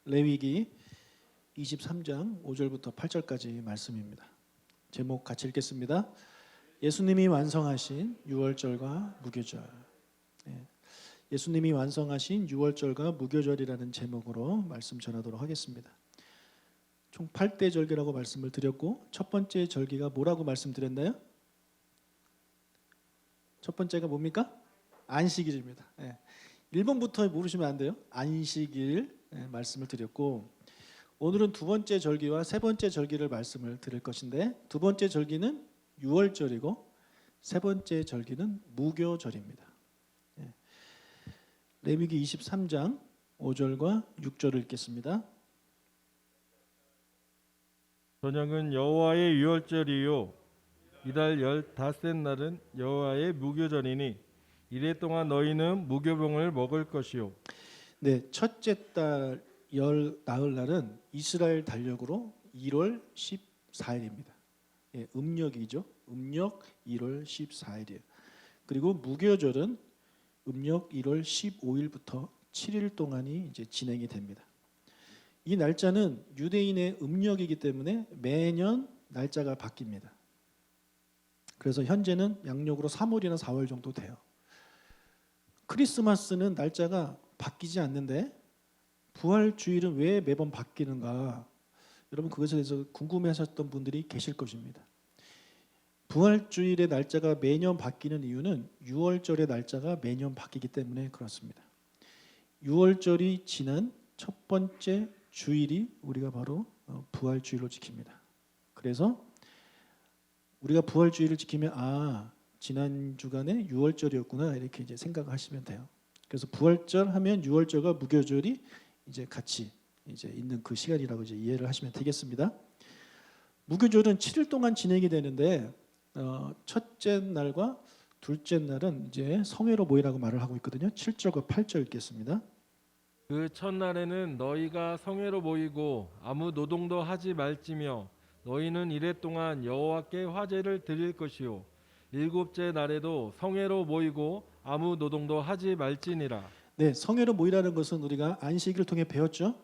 레위기 23장 5절부터 8절까지 말씀입니다. 제목 같이 읽겠습니다. 예수님이 완성하신 유월절과 무교절. 예수님이 완성하신 유월절과 무교절이라는 제목으로 말씀 전하도록 하겠습니다. 총 8대 절기라고 말씀을 드렸고 첫 번째 절기가 뭐라고 말씀드렸나요? 첫 번째가 뭡니까? 안식일입니다. 1번부터 모르시면 안 돼요. 안식일 말씀을 드렸고 오늘은 두 번째 절기와 세 번째 절기를 말씀을 드릴 것인데 두 번째 절기는 유월절이고 세 번째 절기는 무교절입니다. 레위기 23장 5절과 6절을 읽겠습니다. 저녁은 여호와의 유월절이요 이달 15째 날은 여호와의 무교절이니 이래 동안 너희는 무교병을 먹을 것이요. 네, 첫째 달 열 나흘날은 이스라엘 달력으로 1월 14일입니다. 음력이죠. 음력 1월 14일이에요. 그리고 무교절은 음력 1월 15일부터 7일 동안이 이제 진행이 됩니다. 이 날짜는 유대인의 음력이기 때문에 매년 날짜가 바뀝니다. 그래서 현재는 양력으로 3월이나 4월 정도 돼요. 크리스마스는 날짜가 바뀌지 않는데 부활주일은 왜 매번 바뀌는가? 여러분 그것에 대해서 궁금해하셨던 분들이 계실 것입니다. 부활주일의 날짜가 매년 바뀌는 이유는 유월절의 날짜가 매년 바뀌기 때문에 그렇습니다. 유월절이 지난 첫 번째 주일이 우리가 바로 부활주일로 지킵니다. 그래서 우리가 부활주일을 지키면 지난 주간에 유월절이었구나 이렇게 이제 생각하시면 돼요. 그래서 부활절 하면 유월절과 무교절이 이제 같이 이제 있는 그 시간이라고 이제 이해를 하시면 되겠습니다. 무교절은 7일 동안 진행이 되는데 첫째 날과 둘째 날은 이제 성회로 모이라고 말을 하고 있거든요. 7절과 8절 읽겠습니다. 그 첫날에는 너희가 성회로 모이고 아무 노동도 하지 말지며 너희는 이래 동안 여호와께 화제를 드릴 것이요 일곱째 날에도 성회로 모이고 아무 노동도 하지 말지니라. 네, 성회로 모이라는 것은 우리가 안식일을 통해 배웠죠.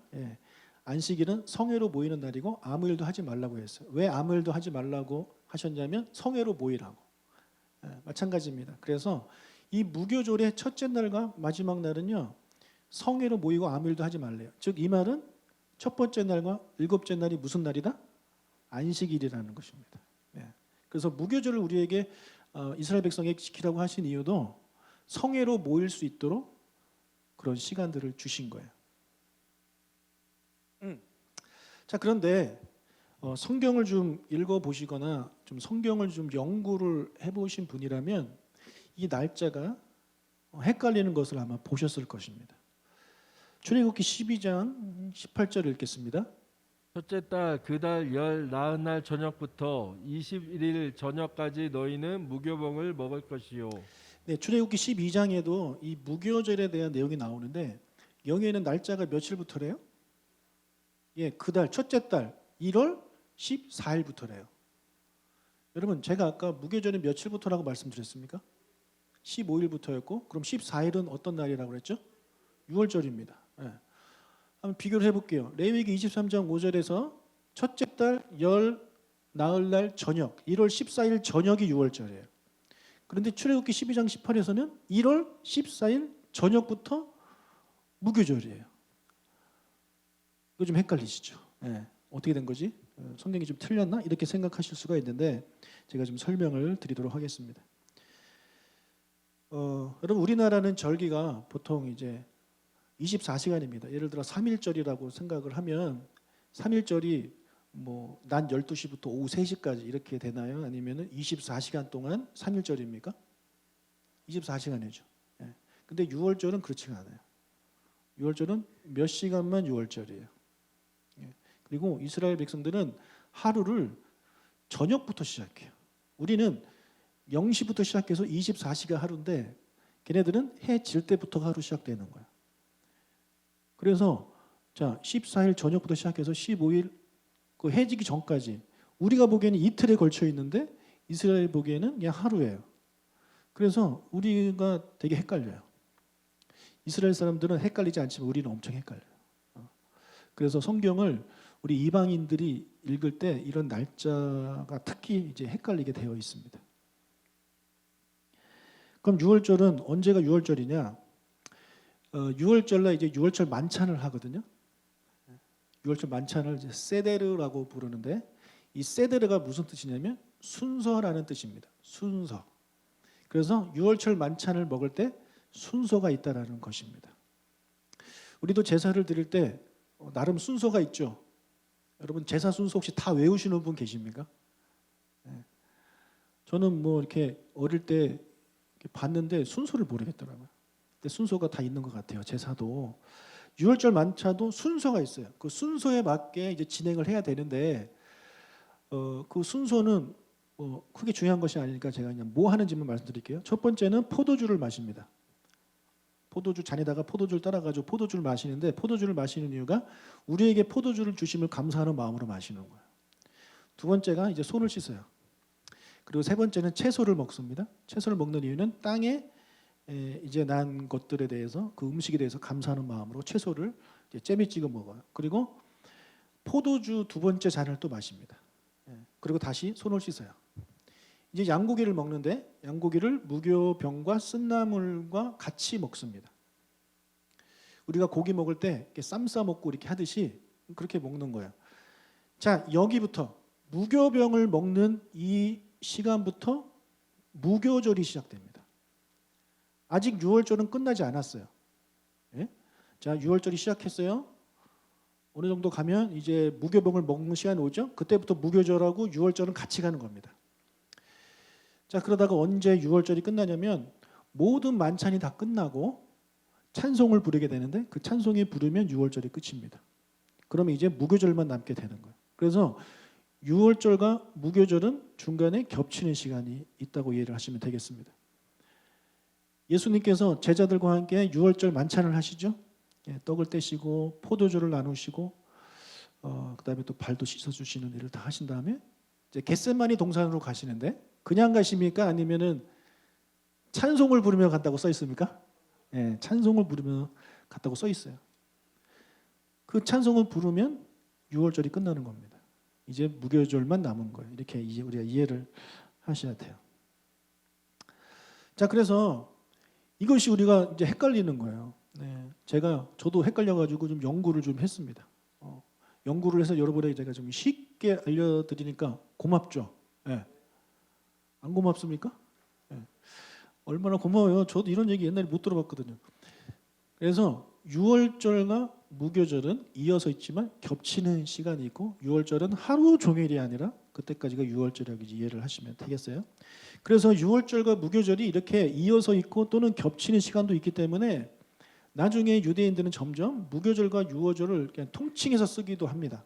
안식일은 성회로 모이는 날이고 아무 일도 하지 말라고 했어요. 왜 아무 일도 하지 말라고 하셨냐면 성회로 모이라고. 마찬가지입니다. 그래서 이 무교절의 첫째 날과 마지막 날은요. 성회로 모이고 아무 일도 하지 말래요. 즉 이 말은 첫 번째 날과 일곱째 날이 무슨 날이다? 안식일이라는 것입니다. 그래서 무교절을 우리에게 이스라엘 백성에게 지키라고 하신 이유도 성회로 모일 수 있도록 그런 시간들을 주신 거예요. 자, 그런데 성경을 좀 읽어보시거나 좀 성경을 좀 연구를 해보신 분이라면 이 날짜가 헷갈리는 것을 아마 보셨을 것입니다. 출애굽기 12장 18절을 읽겠습니다. 첫째 달 그 달 열 나흔날 저녁부터 21일 저녁까지 너희는 무교병을 먹을 것이요. 네, 출애굽기 12장에도 이 무교절에 대한 내용이 나오는데 여기에는 날짜가 며칠부터래요? 그 달 첫째 달 1월 14일부터래요. 여러분 제가 아까 무교절이 며칠부터라고 말씀드렸습니까? 15일부터였고 그럼 14일은 어떤 날이라고 그랬죠? 유월절입니다. 한번 비교를 해볼게요. 레위기 23장 5절에서 첫째 달 열 나흘날 저녁 1월 14일 저녁이 유월절이에요. 그런데 출애굽기 12장 18에서는 1월 14일 저녁부터 무교절이에요. 이거 좀 헷갈리시죠? 어떻게 된 거지? 성경이 좀 틀렸나? 이렇게 생각하실 수가 있는데 제가 좀 설명을 드리도록 하겠습니다. 여러분 우리나라는 절기가 보통 이제 24시간입니다. 예를 들어 3일절이라고 생각을 하면 3일절이 뭐 낮 12시부터 오후 3시까지 이렇게 되나요? 아니면 24시간 동안 3일절입니까? 24시간이죠. 근데 유월절은 그렇지가 않아요. 유월절은 몇 시간만 유월절이에요. 그리고 이스라엘 백성들은 하루를 저녁부터 시작해요. 우리는 0시부터 시작해서 24시가 하루인데 걔네들은 해 질 때부터가 하루 시작되는 거야. 그래서 자 14일 저녁부터 시작해서 15일 그 해지기 전까지 우리가 보기에는 이틀에 걸쳐 있는데 이스라엘 보기에는 그냥 하루예요. 그래서 우리가 되게 헷갈려요. 이스라엘 사람들은 헷갈리지 않지만 우리는 엄청 헷갈려요. 그래서 성경을 우리 이방인들이 읽을 때 이런 날짜가 특히 이제 헷갈리게 되어 있습니다. 그럼 유월절은 언제가 유월절이냐? 6월절날 이제 유월절 만찬을 하거든요. 유월절 만찬을 이제 세데르라고 부르는데 이 세데르가 무슨 뜻이냐면 순서라는 뜻입니다. 순서. 그래서 유월절 만찬을 먹을 때 순서가 있다라는 것입니다. 우리도 제사를 드릴 때 나름 순서가 있죠. 여러분 제사 순서 혹시 다 외우시는 분 계십니까? 저는 뭐 이렇게 어릴 때 이렇게 봤는데 순서를 모르겠더라고요. 근데 순서가 다 있는 것 같아요. 제사도 유월절 만찬도 순서가 있어요. 그 순서에 맞게 이제 진행을 해야 되는데 그 순서는 크게 중요한 것이 아니니까 제가 그냥 뭐 하는지만 말씀드릴게요. 첫 번째는 포도주를 마십니다. 포도주 잔에다가 포도주를 따라가지고 포도주를 마시는데 포도주를 마시는 이유가 우리에게 포도주를 주심을 감사하는 마음으로 마시는 거예요. 두 번째가 이제 손을 씻어요. 그리고 세 번째는 채소를 먹습니다. 채소를 먹는 이유는 땅에 이제 난 것들에 대해서 그 음식에 대해서 감사하는 마음으로 채소를 이제 잼에 찍어 먹어요. 그리고 포도주 두 번째 잔을 또 마십니다. 그리고 다시 손을 씻어요. 이제 양고기를 먹는데 양고기를 무교병과 쓴나물과 같이 먹습니다. 우리가 고기 먹을 때 이렇게 쌈 싸 먹고 이렇게 하듯이 그렇게 먹는 거예요. 자, 여기부터 무교병을 먹는 이 시간부터 무교절이 시작됩니다. 아직 유월절은 끝나지 않았어요. 예? 자, 유월절이 시작했어요. 어느 정도 가면 이제 무교병을 먹는 시간이 오죠. 그때부터 무교절하고 유월절은 같이 가는 겁니다. 자, 그러다가 언제 유월절이 끝나냐면 모든 만찬이 다 끝나고 찬송을 부르게 되는데 그 찬송이 부르면 유월절이 끝입니다. 그러면 이제 무교절만 남게 되는 거예요. 그래서 유월절과 무교절은 중간에 겹치는 시간이 있다고 이해를 하시면 되겠습니다. 예수님께서 제자들과 함께 유월절 만찬을 하시죠. 떡을 떼시고 포도주를 나누시고 그다음에 또 발도 씻어주시는 일을 다 하신 다음에 이제 겟세마니 동산으로 가시는데 그냥 가십니까? 아니면은 찬송을 부르며 간다고 써 있습니까? 예, 찬송을 부르며 갔다고 써 있어요. 그 찬송을 부르면 유월절이 끝나는 겁니다. 이제 무교절만 남은 거예요. 이렇게 우리가 이해를 하셔야 돼요. 자, 그래서 이것이 우리가 이제 헷갈리는 거예요. 네, 저도 헷갈려가지고 좀 연구를 좀 했습니다. 연구를 해서 여러분에게 제가 좀 쉽게 알려드리니까 고맙죠. 네. 안 고맙습니까? 네. 얼마나 고마워요. 저도 이런 얘기 옛날에 못 들어봤거든요. 그래서 유월절과 무교절은 이어서 있지만 겹치는 시간이 있고 유월절은 하루 종일이 아니라 그때까지가 유월절이라고 이해를 하시면 되겠어요. 그래서 유월절과 무교절이 이렇게 이어서 있고 또는 겹치는 시간도 있기 때문에 나중에 유대인들은 점점 무교절과 유월절을 그냥 통칭해서 쓰기도 합니다.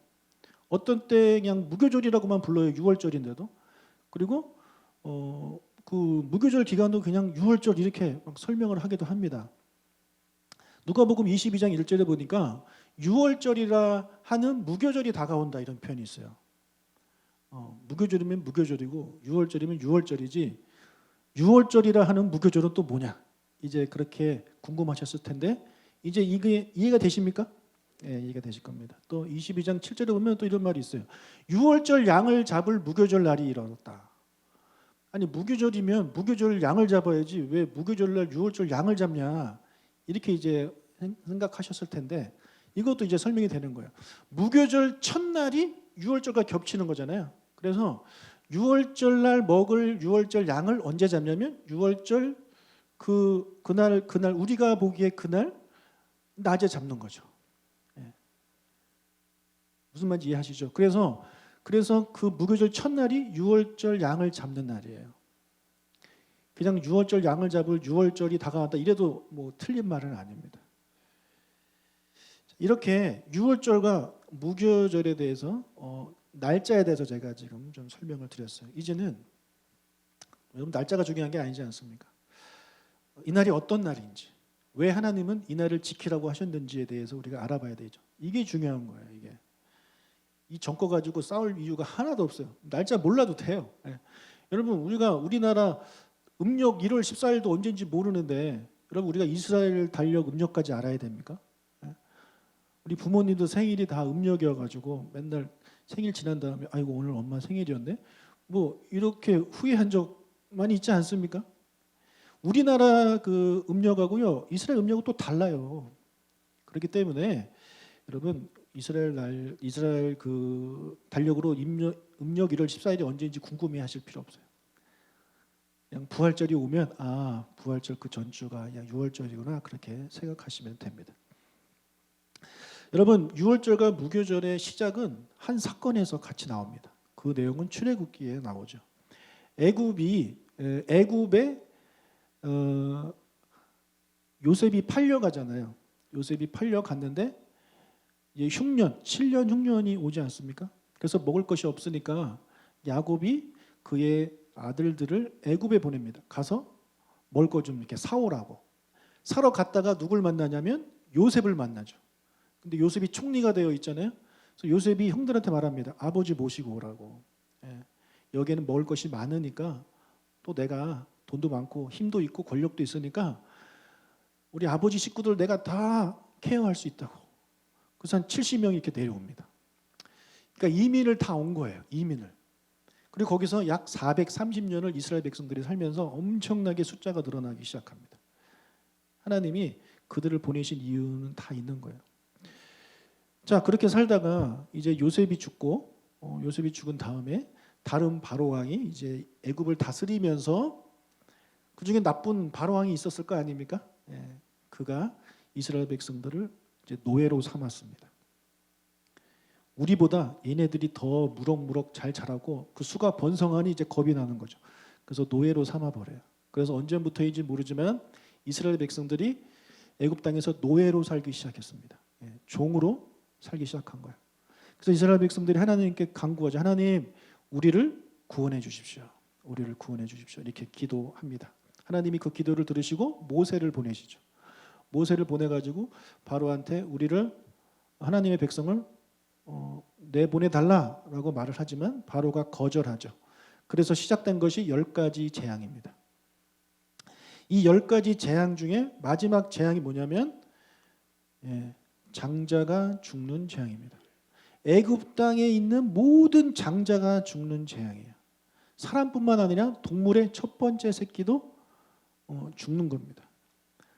어떤 때 그냥 무교절이라고만 불러요. 유월절인데도. 그리고 그 무교절 기간도 그냥 유월절 이렇게 막 설명을 하기도 합니다. 누가복음 22장 1절에 보니까 유월절이라 하는 무교절이 다가온다 이런 표현이 있어요. 무교절이면 무교절이고 유월절이면 유월절이지 유월절이라 하는 무교절은 또 뭐냐? 이제 그렇게 궁금하셨을 텐데 이제 이게 이해가 되십니까? 예, 이해가 되실 겁니다. 또 22장 7절에 보면 또 이런 말이 있어요. 유월절 양을 잡을 무교절 날이 이르렀다. 아니 무교절이면 무교절 양을 잡아야지 왜 무교절날 유월절 양을 잡냐? 이렇게 이제 생각하셨을 텐데 이것도 이제 설명이 되는 거예요. 무교절 첫날이 유월절과 겹치는 거잖아요. 그래서 유월절날 먹을 유월절 양을 언제 잡냐면 유월절 그날 우리가 보기에 그날 낮에 잡는 거죠. 예. 무슨 말인지 이해하시죠? 그래서 그 무교절 첫날이 유월절 양을 잡는 날이에요. 그냥 유월절 양을 잡을 유월절이 다가왔다 이래도 뭐 틀린 말은 아닙니다. 이렇게 유월절과 무교절에 대해서 날짜에 대해서 제가 지금 좀 설명을 드렸어요. 이제는 여러분 날짜가 중요한 게 아니지 않습니까? 이 날이 어떤 날인지, 왜 하나님은 이 날을 지키라고 하셨는지에 대해서 우리가 알아봐야 되죠. 이게 중요한 거예요. 이게 이 정거 가지고 싸울 이유가 하나도 없어요. 날짜 몰라도 돼요. 예. 여러분 우리나라 음력 1월 14일도 언제인지 모르는데 여러분 우리가 이스라엘 달력 음력까지 알아야 됩니까? 예. 우리 부모님도 생일이 다 음력이어가지고 맨날 생일 지난 다음에 아이고 오늘 엄마 생일이었네. 뭐 이렇게 후회한 적 많이 있지 않습니까? 우리나라 그 음력하고요, 이스라엘 음력은 또 달라요. 그렇기 때문에 여러분 이스라엘 그 달력으로 음력 1월 14일이 언제인지 궁금해하실 필요 없어요. 그냥 부활절이 오면 아 부활절 그 전주가 그냥 6월절이구나 그렇게 생각하시면 됩니다. 여러분 6월절과 무교절의 시작은 한 사건에서 같이 나옵니다. 그 내용은 출애굽기에 나오죠. 애굽에 요셉이 팔려가잖아요. 요셉이 팔려갔는데 흉년 7년 흉년이 오지 않습니까? 그래서 먹을 것이 없으니까 야곱이 그의 아들들을 애굽에 보냅니다. 가서 먹을 거 좀 이렇게 사오라고. 사러 갔다가 누굴 만나냐면 요셉을 만나죠. 근데 요셉이 총리가 되어 있잖아요. 그래서 요셉이 형들한테 말합니다. 아버지 모시고 오라고. 여기에는 먹을 것이 많으니까 또 내가 돈도 많고 힘도 있고 권력도 있으니까 우리 아버지 식구들 내가 다 케어할 수 있다고. 그래서 한 70명이 이렇게 내려옵니다. 그러니까 이민을 다 온 거예요. 이민을. 그리고 거기서 약 430년을 이스라엘 백성들이 살면서 엄청나게 숫자가 늘어나기 시작합니다. 하나님이 그들을 보내신 이유는 다 있는 거예요. 자, 그렇게 살다가 이제 요셉이 죽고 요셉이 죽은 다음에 다른 바로 왕이 이제 애굽을 다스리면서 그 중에 나쁜 바로 왕이 있었을 거 아닙니까? 그가 이스라엘 백성들을 이제 노예로 삼았습니다. 우리보다 얘네들이 더 무럭무럭 잘 자라고 그 수가 번성하니 이제 겁이 나는 거죠. 그래서 노예로 삼아 버려요. 그래서 언제부터인지 모르지만 이스라엘 백성들이 애굽 땅에서 노예로 살기 시작했습니다. 종으로 살기 시작한 거예요. 그래서 이스라엘 백성들이 하나님께 간구하죠. 하나님, 우리를 구원해 주십시오. 우리를 구원해 주십시오. 이렇게 기도합니다. 하나님이 그 기도를 들으시고 모세를 보내시죠. 모세를 보내가지고 바로한테 우리를 하나님의 백성을 내보내 달라라고 말을 하지만 바로가 거절하죠. 그래서 시작된 것이 10가지 재앙입니다. 이 10가지 재앙 중에 마지막 재앙이 뭐냐면 장자가 죽는 재앙입니다. 애굽 땅에 있는 모든 장자가 죽는 재앙이에요. 사람뿐만 아니라 동물의 첫 번째 새끼도 죽는 겁니다.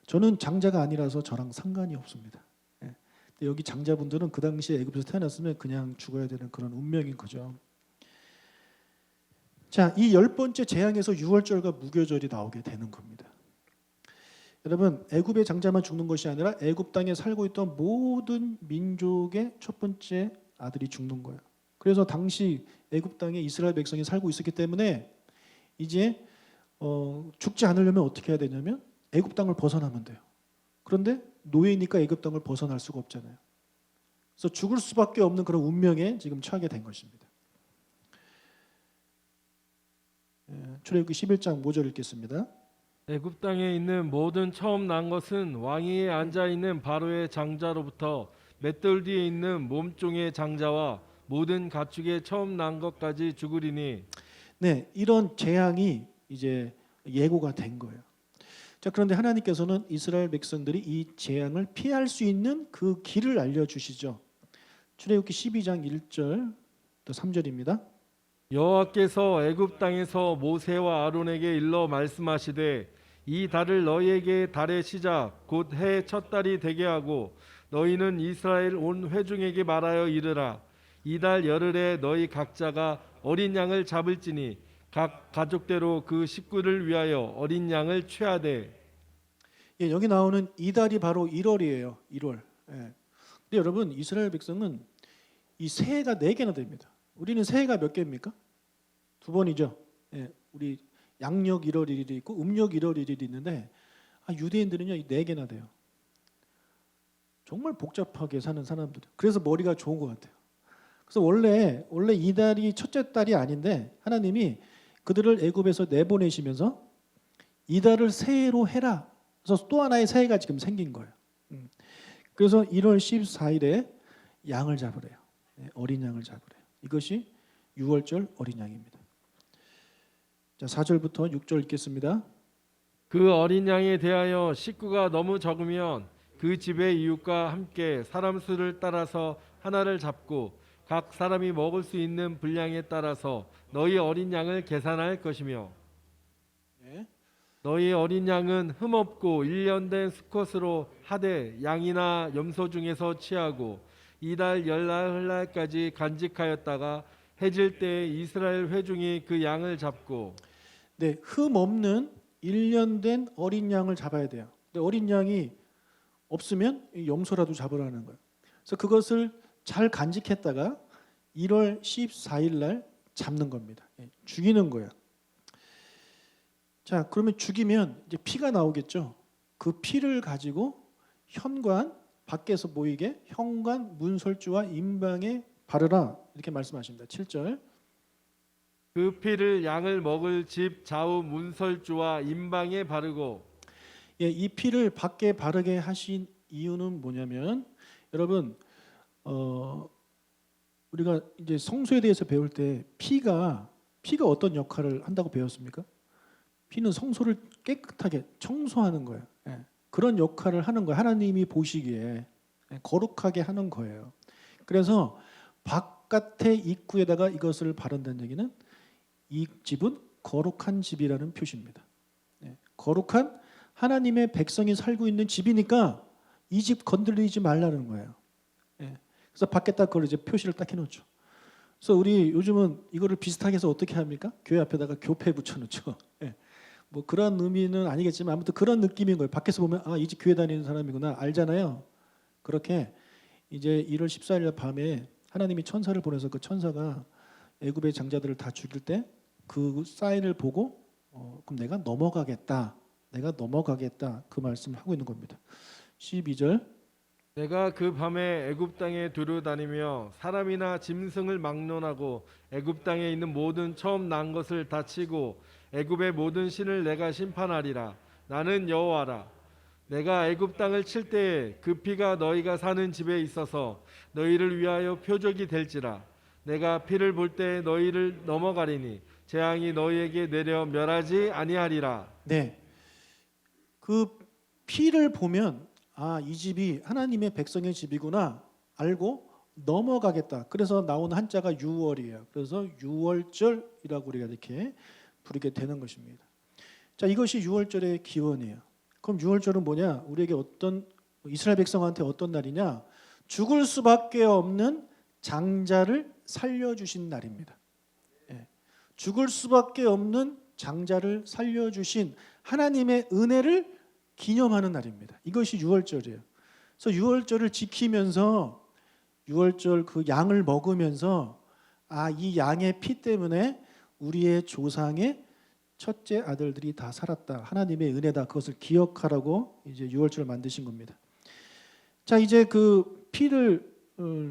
저는 장자가 아니라서 저랑 상관이 없습니다. 근데 여기 장자분들은 그 당시에 애굽에서 태어났으면 그냥 죽어야 되는 그런 운명인 거죠. 자, 이 10번째 재앙에서 유월절과 무교절이 나오게 되는 겁니다. 여러분, 애굽의 장자만 죽는 것이 아니라 애굽 땅에 살고 있던 모든 민족의 첫 번째 아들이 죽는 거예요. 그래서 당시 애굽 땅에 이스라엘 백성이 살고 있었기 때문에 이제 죽지 않으려면 어떻게 해야 되냐면 애굽 땅을 벗어나면 돼요. 그런데 노예니까 애굽 땅을 벗어날 수가 없잖아요. 그래서 죽을 수밖에 없는 그런 운명에 지금 처하게 된 것입니다. 출애굽기 11장 5절 읽겠습니다. 애굽 땅에 있는 모든 처음 난 것은 왕위에 앉아 있는 바로의 장자로부터 맷돌 뒤에 있는 몸종의 장자와 모든 가축의 처음 난 것까지 죽으리니. 네, 이런 재앙이 이제 예고가 된 거예요. 자, 그런데 하나님께서는 이스라엘 백성들이 이 재앙을 피할 수 있는 그 길을 알려주시죠. 출애굽기 12장 1절 또 3절입니다. 여호와께서 애굽 땅에서 모세와 아론에게 일러 말씀하시되 이 달을 너희에게 달의 시작 곧 해의 첫 달이 되게 하고 너희는 이스라엘 온 회중에게 말하여 이르라. 이 달 열흘에 너희 각자가 어린 양을 잡을지니 각 가족대로 그 식구를 위하여 어린 양을 취하되. 여기 나오는 이 달이 바로 1월이에요. 1월. 근데 여러분, 이스라엘 백성은 이 새해가 4개나 됩니다. 우리는 새해가 몇 개입니까? 2번이죠. 우리 양력 1월 1일이 있고 음력 1월 1일이 있는데 유대인들은요, 이 4개나 돼요. 정말 복잡하게 사는 사람들. 그래서 머리가 좋은 것 같아요. 그래서 원래 이 달이 첫째 달이 아닌데 하나님이 그들을 애굽에서 내보내시면서 이 달을 새해로 해라. 그래서 또 하나의 새해가 지금 생긴 거예요. 그래서 1월 14일에 양을 잡으래요. 어린 양을 잡으래요. 이것이 6월절 어린 양입니다. 자, 4절부터 6절 읽겠습니다. 그 어린 양에 대하여 식구가 너무 적으면 그 집의 이웃과 함께 사람 수를 따라서 하나를 잡고 각 사람이 먹을 수 있는 분량에 따라서 너희 어린 양을 계산할 것이며 예. 너희 어린 양은 흠없고 1년 된 수컷으로 하되 양이나 염소 중에서 취하고 이달 열날까지 간직하였다가 해질 때에 이스라엘 회중이 그 양을 잡고 네, 흠 없는 1년 된 어린 양을 잡아야 돼요. 근데 어린 양이 없으면 이 염소라도 잡으라는 거예요. 그래서 그것을 잘 간직했다가 1월 14일 날 잡는 겁니다. 예, 죽이는 거예요. 자, 그러면 죽이면 이제 피가 나오겠죠. 그 피를 가지고 현관 밖에서 보이게 현관 문설주와 임방에 바르라 이렇게 말씀하십니다. 7절. 그 피를 양을 먹을 집 좌우 문설주와 임방에 바르고 예, 이 피를 밖에 바르게 하신 이유는 뭐냐면 여러분 우리가 이제 성소에 대해서 배울 때 피가 어떤 역할을 한다고 배웠습니까? 피는 성소를 깨끗하게 청소하는 거예요. 예, 그런 역할을 하는 거예요. 하나님이 보시기에 거룩하게 하는 거예요. 그래서 바깥의 입구에다가 이것을 바른다는 얘기는 이 집은 거룩한 집이라는 표시입니다. 예, 거룩한 하나님의 백성이 살고 있는 집이니까 이 집 건드리지 말라는 거예요. 예, 그래서 밖에다 그걸 이제 표시를 딱 해놓죠. 그래서 우리 요즘은 이거를 비슷하게 해서 어떻게 합니까? 교회 앞에다가 교패 붙여놓죠. 예, 뭐 그런 의미는 아니겠지만 아무튼 그런 느낌인 거예요. 밖에서 보면 아, 이 집 교회 다니는 사람이구나 알잖아요. 그렇게 이제 1월 14일 밤에 하나님이 천사를 보내서 그 천사가 애굽의 장자들을 다 죽일 때 그 사인을 보고 그럼 내가 넘어가겠다 그 말씀을 하고 있는 겁니다. 12절. 내가 그 밤에 애굽 땅에 두루 다니며 사람이나 짐승을 막론하고 애굽 땅에 있는 모든 처음 난 것을 다 치고 애굽의 모든 신을 내가 심판하리라. 나는 여호와라. 내가 애굽 땅을 칠 때에 그 피가 너희가 사는 집에 있어서 너희를 위하여 표적이 될지라. 내가 피를 볼 때 너희를 넘어가리니 재앙이 너희에게 내려 멸하지 아니하리라. 네. 그 피를 보면 아, 이 집이 하나님의 백성의 집이구나 알고 넘어가겠다. 그래서 나오는 한자가 유월이에요. 그래서 유월절이라고 우리가 이렇게 부르게 되는 것입니다. 자, 이것이 유월절의 기원이에요. 그럼 유월절은 뭐냐? 우리에게 어떤 이스라엘 백성한테 어떤 날이냐? 죽을 수밖에 없는 장자를 살려주신 날입니다. 예. 죽을 수밖에 없는 장자를 살려주신 하나님의 은혜를 기념하는 날입니다. 이것이 유월절이에요. 그래서 유월절을 지키면서 유월절 그 양을 먹으면서 아, 이 양의 피 때문에 우리의 조상의 첫째 아들들이 다 살았다. 하나님의 은혜다. 그것을 기억하라고 이제 유월절을 만드신 겁니다. 자, 이제 그 피를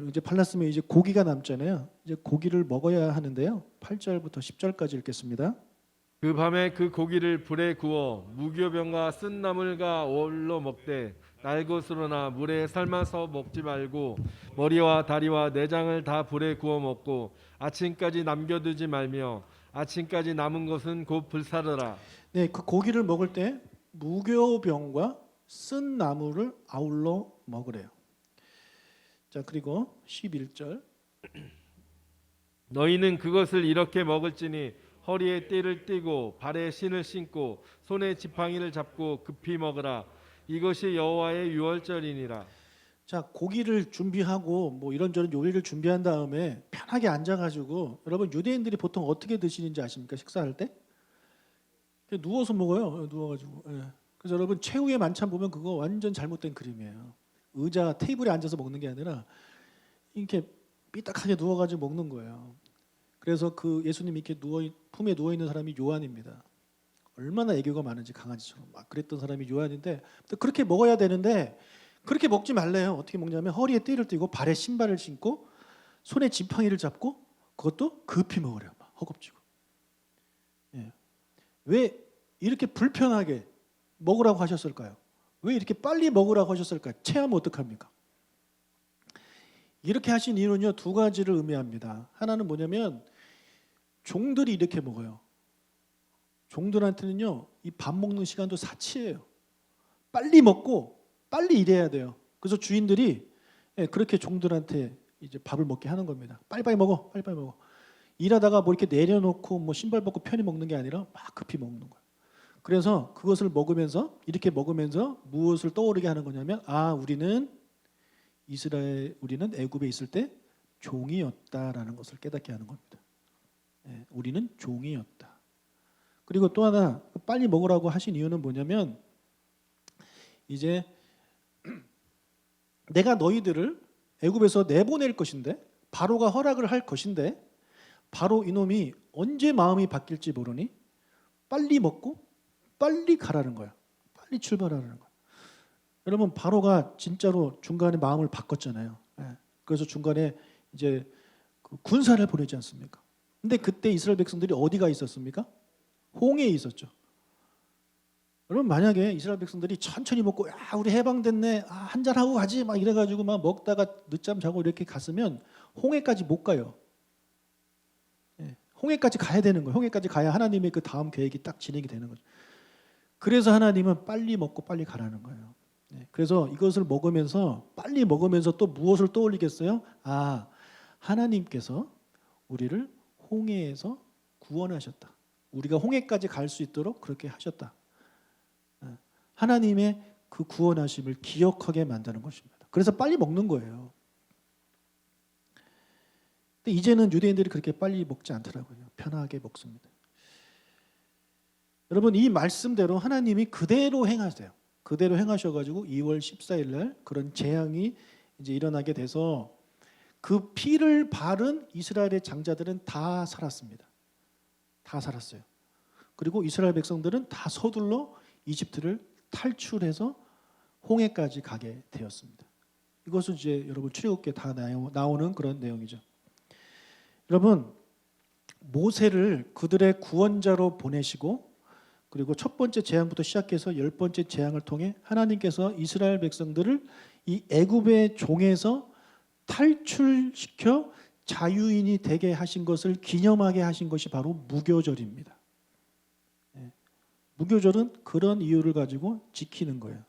이제 발랐으면 이제 고기가 남잖아요. 이제 고기를 먹어야 하는데요. 8절부터 10절까지 읽겠습니다. 그 밤에 그 고기를 불에 구워 무교병과 쓴 나물과 어울러 먹되 날것으로나 물에 삶아서 먹지 말고 머리와 다리와 내장을 다 불에 구워 먹고 아침까지 남겨두지 말며 아침까지 남은 것은 곧 불사르라. 네, 그 고기를 먹을 때 무교병과 쓴 나물을 아울러 먹으래요. 자, 그리고 11절. 너희는 그것을 이렇게 먹을지니 허리에 띠를 띠고 발에 신을 신고 손에 지팡이를 잡고 급히 먹으라. 이것이 여호와의 유월절이니라. 자, 고기를 준비하고 뭐 이런저런 요리를 준비한 다음에 편하게 앉아가지고 여러분 유대인들이 보통 어떻게 드시는지 아십니까? 식사할 때 그냥 누워서 먹어요. 누워가지고. 예. 그래서 여러분 최후의 만찬 보면 그거 완전 잘못된 그림이에요. 의자 테이블에 앉아서 먹는 게 아니라 이렇게 삐딱하게 누워가지고 먹는 거예요. 그래서 그 예수님 이렇게 품에 누워 있는 사람이 요한입니다. 얼마나 애교가 많은지 강아지처럼 막 그랬던 사람이 요한인데 또 그렇게 먹어야 되는데 그렇게 먹지 말래요. 어떻게 먹냐면 허리에 띠를 띠고 발에 신발을 신고 손에 지팡이를 잡고 그것도 급히 먹으래요. 막 허겁지겁. 예. 왜 이렇게 불편하게 먹으라고 하셨을까요? 왜 이렇게 빨리 먹으라고 하셨을까요? 체하면 어떡합니까? 이렇게 하신 이유는요, 두 가지를 의미합니다. 하나는 뭐냐면 종들이 이렇게 먹어요. 종들한테는요, 이 밥 먹는 시간도 사치예요. 빨리 먹고 빨리 일해야 돼요. 그래서 주인들이 그렇게 종들한테 이제 밥을 먹게 하는 겁니다. 빨리빨리 먹어, 빨리빨리 먹어. 일하다가 뭐 이렇게 내려놓고 뭐 신발 벗고 편히 먹는 게 아니라 막 급히 먹는 거예요. 그래서 그것을 먹으면서 이렇게 먹으면서 무엇을 떠오르게 하는 거냐면 우리는 애굽에 있을 때 종이었다라는 것을 깨닫게 하는 겁니다. 우리는 종이었다. 그리고 또 하나 빨리 먹으라고 하신 이유는 뭐냐면 이제 내가 너희들을 애굽에서 내보낼 것인데 바로가 허락을 할 것인데 바로 이놈이 언제 마음이 바뀔지 모르니 빨리 먹고 빨리 가라는 거야. 빨리 출발하라는 거야. 여러분 바로가 진짜로 중간에 마음을 바꿨잖아요. 그래서 중간에 이제 그 군사를 보내지 않습니까? 근데 그때 이스라엘 백성들이 어디가 있었습니까? 홍해에 있었죠. 여러분 만약에 이스라엘 백성들이 천천히 먹고 우리 해방됐네 한잔 하고 가지 막 이래가지고 막 먹다가 늦잠 자고 이렇게 갔으면 홍해까지 못 가요. 홍해까지 가야 되는 거예요. 홍해까지 가야 하나님의 그 다음 계획이 딱 진행이 되는 거죠. 그래서 하나님은 빨리 먹고 빨리 가라는 거예요. 그래서 이것을 먹으면서 빨리 먹으면서 또 무엇을 떠올리겠어요? 하나님께서 우리를 홍해에서 구원하셨다. 우리가 홍해까지 갈 수 있도록 그렇게 하셨다. 하나님의 그 구원하심을 기억하게 만드는 것입니다. 그래서 빨리 먹는 거예요. 근데 이제는 유대인들이 그렇게 빨리 먹지 않더라고요. 편하게 먹습니다. 여러분 이 말씀대로 하나님이 그대로 행하세요. 그대로 행하셔가지고 2월 14일 날 그런 재앙이 이제 일어나게 돼서 그 피를 바른 이스라엘의 장자들은 다 살았습니다. 다 살았어요. 그리고 이스라엘 백성들은 다 서둘러 이집트를 탈출해서 홍해까지 가게 되었습니다. 이것은 이제 여러분 출애굽기에 다 나오는 그런 내용이죠. 여러분 모세를 그들의 구원자로 보내시고 그리고 첫 번째 재앙부터 시작해서 10번째 재앙을 통해 하나님께서 이스라엘 백성들을 이 애굽의 종에서 탈출시켜 자유인이 되게 하신 것을 기념하게 하신 것이 바로 무교절입니다. 무교절은 그런 이유를 가지고 지키는 거예요.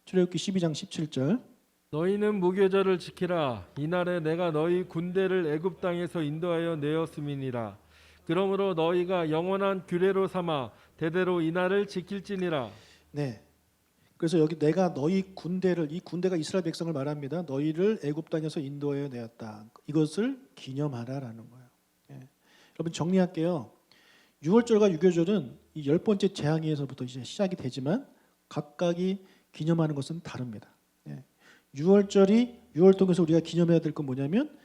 출애굽기 12장 17절 너희는 무교절을 지키라. 이날에 내가 너희 군대를 애굽 땅에서 인도하여 내었음이니라. 그러므로 너희가 영원한 규례로 삼아 대대로 이날을 지킬지니라. 네. 그래서 여기 내가 너희 군대를 이 군대가 이스라엘 백성을 말합니다. 너희를 애굽 땅에서 인도하여 내었다. 이것을 기념하라라는 거예요. 여러분 정리할게요. 6월절과 유교절은 이 10번째 재앙에서부터 이제 시작이 되지만 각각이 기념하는 것은 다릅니다. 6월절을 통해서 우리가 기념해야 될 건 뭐냐면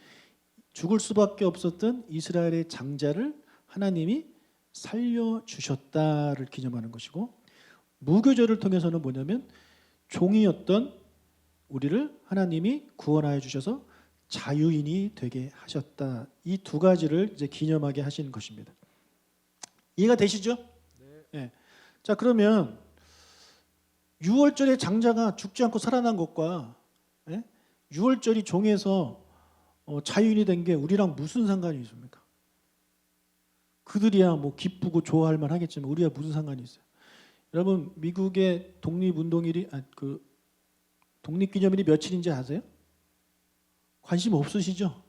죽을 수밖에 없었던 이스라엘의 장자를 하나님이 살려주셨다를 기념하는 것이고 무교절을 통해서는 뭐냐면 종이었던 우리를 하나님이 구원하여 주셔서 자유인이 되게 하셨다. 이 두 가지를 이제 기념하게 하신 것입니다. 이해가 되시죠? 네. 자 그러면 6월절의 장자가 죽지 않고 살아난 것과 6월절이 종에서 자유인이 된 게 우리랑 무슨 상관이 있습니까? 그들이야 뭐 기쁘고 좋아할 만 하겠지만 우리가 무슨 상관이 있어요? 여러분 미국의 독립운동일이 독립기념일이 며칠인지 아세요? 관심 없으시죠?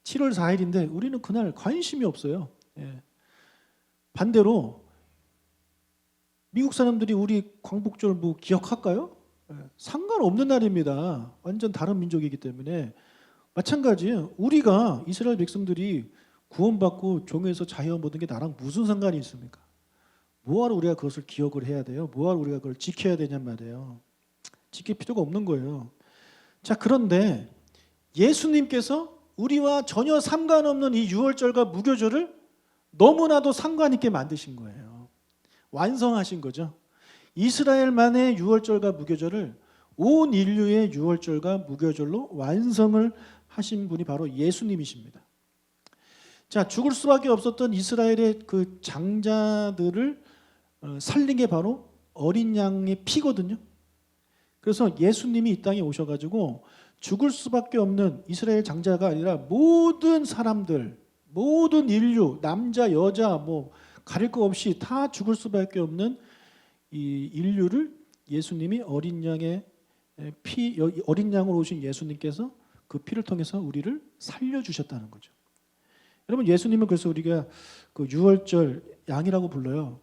7월 4일인데 우리는 그날 관심이 없어요. 반대로 미국 사람들이 우리 광복절 뭐 기억할까요? 상관없는 날입니다. 완전 다른 민족이기 때문에 마찬가지예요. 우리가 이스라엘 백성들이 구원받고 종에서 자유 얻은 게 나랑 무슨 상관이 있습니까? 뭐하러 우리가 그것을 기억을 해야 돼요? 뭐하러 우리가 그걸 지켜야 되냔 말이에요. 지킬 필요가 없는 거예요. 자 그런데 예수님께서 우리와 전혀 상관없는 이 6월절과 무교절을 너무나도 상관 있게 만드신 거예요. 완성하신 거죠. 이스라엘만의 6월절과 무교절을 온 인류의 6월절과 무교절로 완성을 하신 분이 바로 예수님이십니다. 자, 죽을 수밖에 없었던 이스라엘의 그 장자들을 살린 게 바로 어린 양의 피거든요. 그래서 예수님이 이 땅에 오셔가지고 죽을 수밖에 없는 이스라엘 장자가 아니라 모든 사람들, 모든 인류, 남자, 여자 뭐 가릴 거 없이 다 죽을 수밖에 없는 이 인류를 예수님이 어린 양의 어린 양으로 오신 예수님께서 그 피를 통해서 우리를 살려주셨다는 거죠. 여러분, 예수님은 그래서 우리가 그 유월절 양이라고 불러요.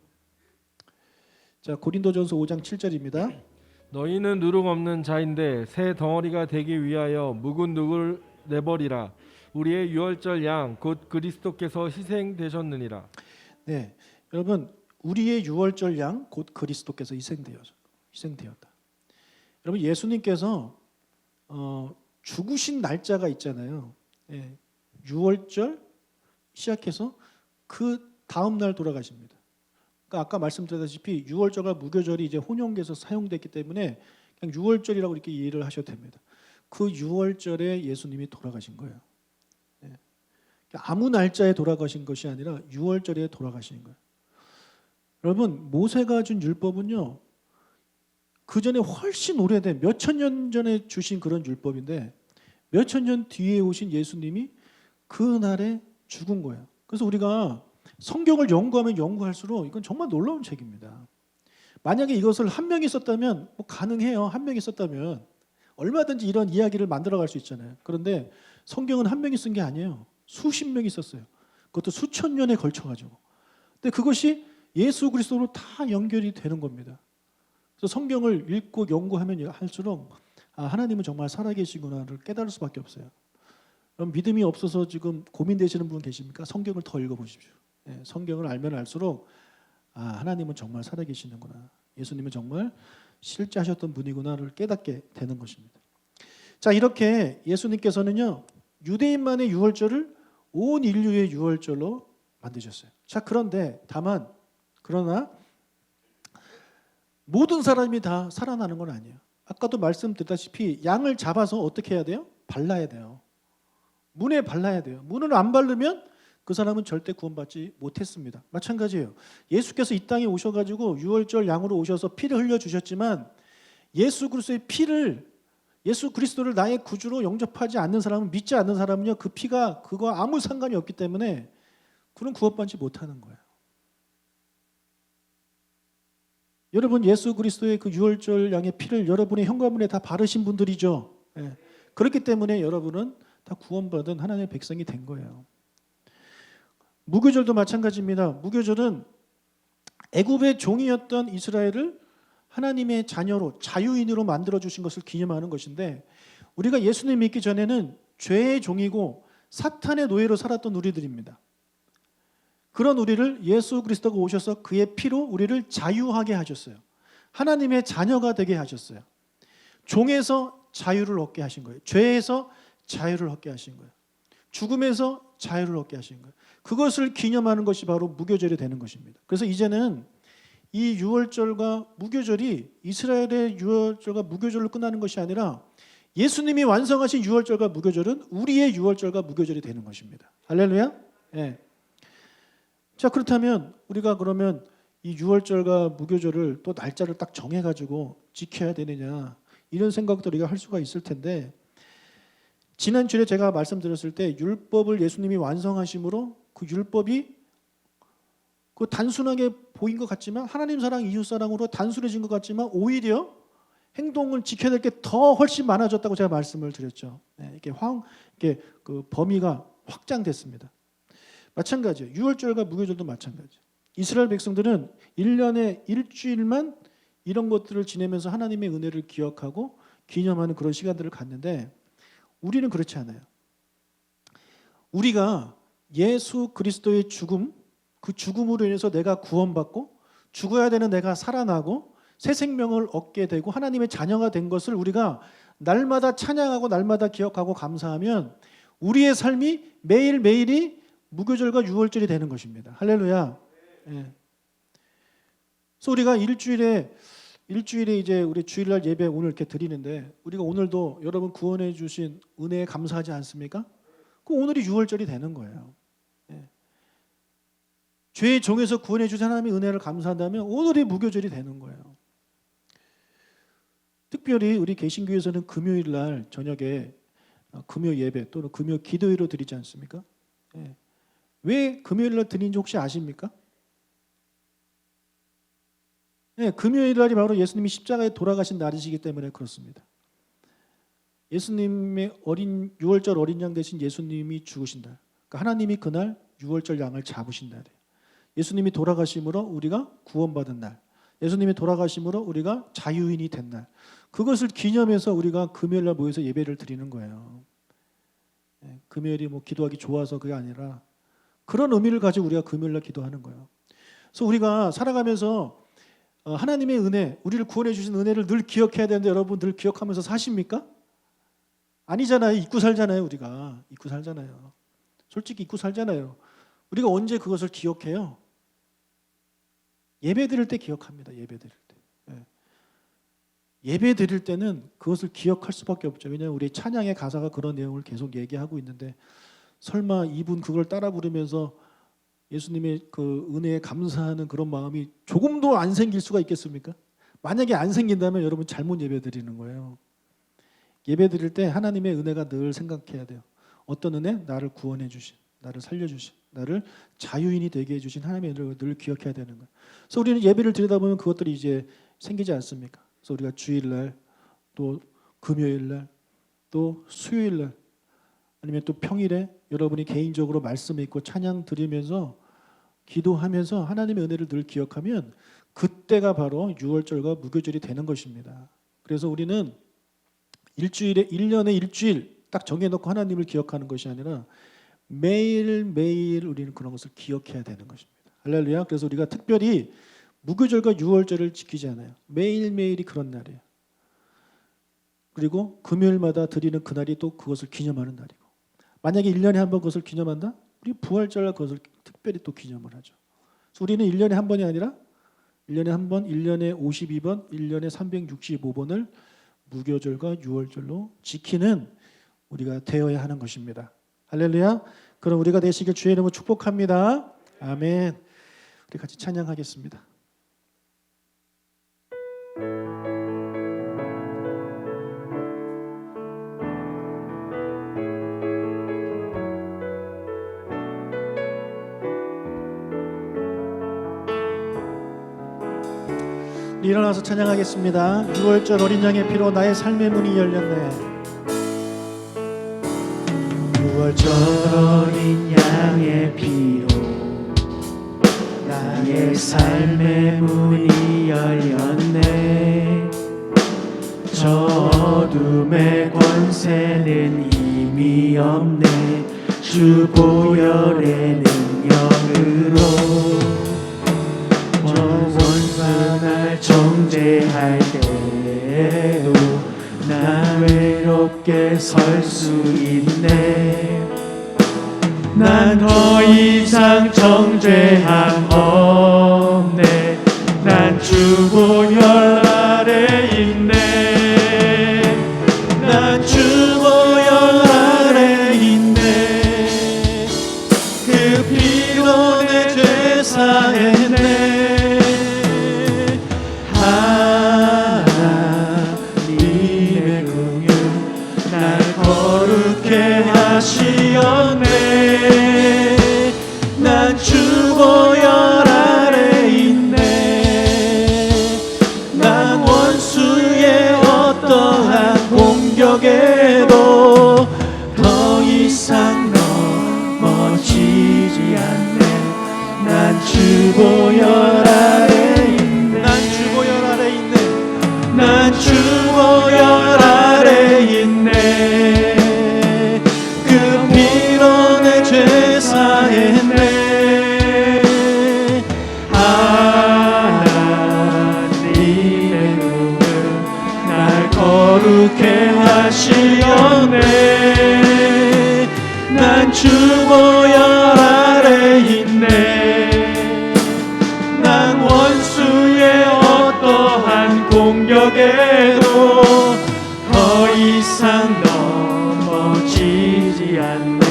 자, 고린도전서 5장 7절입니다. 너희는 누룩 없는 자인데 새 덩어리가 되기 위하여 묵은 누룩을 내버리라. 우리의 유월절 양 곧 그리스도께서 희생되셨느니라. 네, 여러분, 우리의 유월절 양 곧 그리스도께서 희생되었다. 여러분, 예수님께서 죽으신 날짜가 있잖아요. 예, 유월절 시작해서 그 다음 날 돌아가십니다. 그러니까 아까 말씀드렸다시피 유월절과 무교절이 이제 혼용돼서 사용됐기 때문에 그냥 유월절이라고 이렇게 이해를 하셔도 됩니다. 그 유월절에 예수님이 돌아가신 거예요. 예. 아무 날짜에 돌아가신 것이 아니라 유월절에 돌아가신 거예요. 여러분, 모세가 준 율법은요, 그 전에 훨씬 오래된 몇천 년 전에 주신 그런 율법인데 몇천 년 뒤에 오신 예수님이 그 날에 죽은 거예요. 그래서 우리가 성경을 연구하면 연구할수록 이건 정말 놀라운 책입니다. 만약에 이것을 한 명이 썼다면 뭐 가능해요. 한 명이 썼다면 얼마든지 이런 이야기를 만들어갈 수 있잖아요. 그런데 성경은 한 명이 쓴 게 아니에요. 수십 명이 썼어요. 그것도 수천 년에 걸쳐가지고. 근데 그것이 예수 그리스도로 다 연결이 되는 겁니다. 그래서 성경을 읽고 연구하면 할수록 하나님은 정말 살아계시구나를 깨달을 수밖에 없어요. 그럼 믿음이 없어서 지금 고민되시는 분 계십니까? 성경을 더 읽어보십시오. 예, 성경을 알면 알수록 하나님은 정말 살아계시는구나. 예수님은 정말 실제 하셨던 분이구나를 깨닫게 되는 것입니다. 자, 이렇게 예수님께서는요, 유대인만의 유월절을 온 인류의 유월절로 만드셨어요. 자, 그러나 모든 사람이 다 살아나는 건 아니에요. 아까도 말씀드렸다시피 양을 잡아서 어떻게 해야 돼요? 발라야 돼요. 문에 발라야 돼요. 문을 안 바르면 그 사람은 절대 구원받지 못했습니다. 마찬가지예요. 예수께서 이 땅에 오셔가지고 유월절 양으로 오셔서 피를 흘려주셨지만 예수 그리스도를 나의 구주로 영접하지 않는 사람은, 믿지 않는 사람은요, 그 피가 그거와 아무 상관이 없기 때문에 그는 구원받지 못하는 거예요. 여러분, 예수 그리스도의 그 유월절 양의 피를 여러분의 현관문에 다 바르신 분들이죠. 예. 그렇기 때문에 여러분은 다 구원받은 하나님의 백성이 된 거예요. 무교절도 마찬가지입니다. 무교절은 애굽의 종이었던 이스라엘을 하나님의 자녀로, 자유인으로 만들어 주신 것을 기념하는 것인데, 우리가 예수님 믿기 전에는 죄의 종이고 사탄의 노예로 살았던 우리들입니다. 그런 우리를 예수 그리스도가 오셔서 그의 피로 우리를 자유하게 하셨어요. 하나님의 자녀가 되게 하셨어요. 종에서 자유를 얻게 하신 거예요. 죄에서 자유를 얻게 하신 거예요. 죽음에서 자유를 얻게 하신 거예요. 그것을 기념하는 것이 바로 무교절이 되는 것입니다. 그래서 이제는 이 유월절과 무교절이 이스라엘의 유월절과 무교절로 끝나는 것이 아니라 예수님이 완성하신 유월절과 무교절은 우리의 유월절과 무교절이 되는 것입니다. 할렐루야. 예. 자, 그렇다면 우리가 그러면 이 유월절과 무교절을 또 날짜를 딱 정해가지고 지켜야 되느냐, 이런 생각도 우리가 할 수가 있을 텐데, 지난주에 제가 말씀드렸을 때 율법을 예수님이 완성하심으로 그 율법이 그 단순하게 보인 것 같지만, 하나님 사랑, 이웃 사랑으로 단순해진 것 같지만 오히려 행동을 지켜야 될 게 더 훨씬 많아졌다고 제가 말씀을 드렸죠. 네, 이렇게 그 범위가 확장됐습니다. 마찬가지예요. 유월절과 무교절도 마찬가지예요. 이스라엘 백성들은 1년에 일주일만 이런 것들을 지내면서 하나님의 은혜를 기억하고 기념하는 그런 시간들을 갖는데, 우리는 그렇지 않아요. 우리가 예수 그리스도의 죽음, 그 죽음으로 인해서 내가 구원받고 죽어야 되는 내가 살아나고 새 생명을 얻게 되고 하나님의 자녀가 된 것을 우리가 날마다 찬양하고 날마다 기억하고 감사하면 우리의 삶이 매일매일이 무교절과 유월절이 되는 것입니다. 할렐루야. 예. 그래서 우리가 일주일에 이제 우리 주일날 예배 오늘 이렇게 드리는데, 우리가 오늘도 여러분 구원해 주신 은혜에 감사하지 않습니까? 그 오늘이 유월절이 되는 거예요. 예. 죄의 종에서 구원해 주신 하나님의 은혜를 감사한다면 오늘이 무교절이 되는 거예요. 특별히 우리 개신교에서는 금요일 날 저녁에 금요 예배 또는 금요 기도회로 드리지 않습니까? 예. 왜 금요일 날 드리는지 혹시 아십니까? 예, 금요일 날이 바로 예수님이 십자가에 돌아가신 날이시기 때문에 그렇습니다. 예수님의 유월절 어린 양 대신 예수님이 죽으신 날. 그러니까 하나님이 그날 유월절 양을 잡으신 날이에요. 예수님이 돌아가심으로 우리가 구원받은 날. 예수님이 돌아가심으로 우리가 자유인이 된 날. 그것을 기념해서 우리가 금요일 날 모여서 예배를 드리는 거예요. 예, 금요일이 뭐 기도하기 좋아서 그게 아니라 그런 의미를 가지고 우리가 금요일 날 기도하는 거예요. 그래서 우리가 살아가면서 하나님의 은혜, 우리를 구원해 주신 은혜를 늘 기억해야 되는데 여러분 늘 기억하면서 사십니까? 아니잖아요. 잊고 살잖아요. 우리가 잊고 살잖아요. 솔직히 잊고 살잖아요. 우리가 언제 그것을 기억해요? 예배 드릴 때 기억합니다. 예배 드릴 때. 예. 예배 드릴 때는 그것을 기억할 수밖에 없죠. 왜냐하면 우리 찬양의 가사가 그런 내용을 계속 얘기하고 있는데 설마 이분 그걸 따라 부르면서 예수님의 그 은혜에 감사하는 그런 마음이 조금도 안 생길 수가 있겠습니까? 만약에 안 생긴다면 여러분 잘못 예배 드리는 거예요. 예배 드릴 때 하나님의 은혜가 늘 생각해야 돼요. 어떤 은혜? 나를 구원해 주신, 나를 살려 주신, 나를 자유인이 되게 해 주신 하나님의 은혜를 늘 기억해야 되는 거예요. 그래서 우리는 예배를 드리다 보면 그것들이 이제 생기지 않습니까? 그래서 우리가 주일날, 또 금요일날, 또 수요일날, 아니면 또 평일에 여러분이 개인적으로 말씀 읽고 찬양 드리면서 기도하면서 하나님의 은혜를 늘 기억하면 그때가 바로 유월절과 무교절이 되는 것입니다. 그래서 우리는 일주일에 1년에 일주일 딱 정해놓고 하나님을 기억하는 것이 아니라 매일매일 우리는 그런 것을 기억해야 되는 것입니다. 할렐루야. 그래서 우리가 특별히 무교절과 유월절을 지키지 않아요. 매일매일이 그런 날이에요. 그리고 금요일마다 드리는 그날이 또 그것을 기념하는 날이고, 만약에 1년에 한 번 그것을 기념한다? 우리 부활절날 그것을 특별히 또 기념을 하죠. 그래서 우리는 1년에 한 번이 아니라 1년에 한 번, 1년에 52번, 1년에 365번을 무교절과 유월절로 지키는 우리가 되어야 하는 것입니다. 할렐루야. 그럼 우리가 되시길 주의 이름으로 축복합니다. 아멘. 우리 같이 찬양하겠습니다. 일어나서 찬양하겠습니다. 6월절 어린 양의 피로 나의 삶의 문이 열렸네. 6월절 어린 양의 피로 나의 삶의 문이 열렸네. 저 어둠의 권세는 이미 없네. 주 보혈의 능력으로 날 정죄할 때도 난 외롭게 설 수 있네. 난 더 이상 정죄함 없네. 난 주 보혈 아래 있네. 난 주 보혈 아래 있네. 그 피로 내 죄 사했네. 하나님의 긍휼 날 거룩해 하시었네. 난 주 보혈 아래 있네. 난 원수의 어떠한 공격에도 더 이상 넘어지지 않네. 난 주 보혈 아래 있네. 난 주 보혈 아래 있네. 난 주 보혈 아래 있네. 그 피로 내 죄 사했네. 하나님의 눈을 날 거룩해 하시었네. 난 주 보혈 아래 있네. 난 원수의 어떠한 공격에도 더 이상 넘어지지 않네.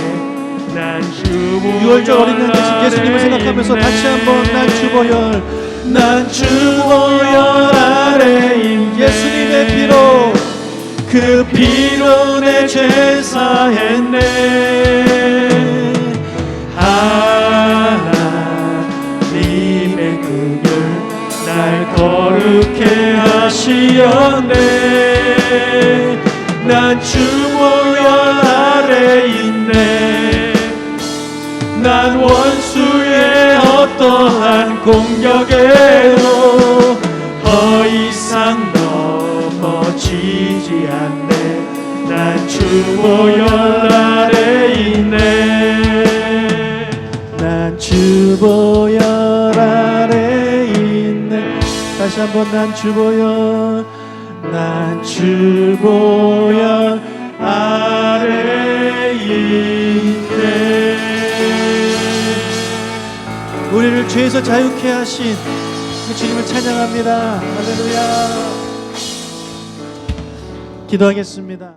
난 주 보혈 6월절 어린 양 대신 예수님을 생각하면서 다시 한번 난 주 보혈, 난 주 보혈 아래 있네. 예수님의 피로 그 피로 내 죄 사했네. 하나님의 긍휼 날 거룩 난 주보혈 아래 있네. 난 원수의 어떠한 공격에도 더 이상 넘어지지 않네. 난 주보혈 아래 있네. 난 주보혈 아래 있네. 다시 한번 난 주보혈, 난 주보혈 아래 있네. 우리를 죄에서 자유케 하신 그 주님을 찬양합니다. 할렐루야. 기도하겠습니다.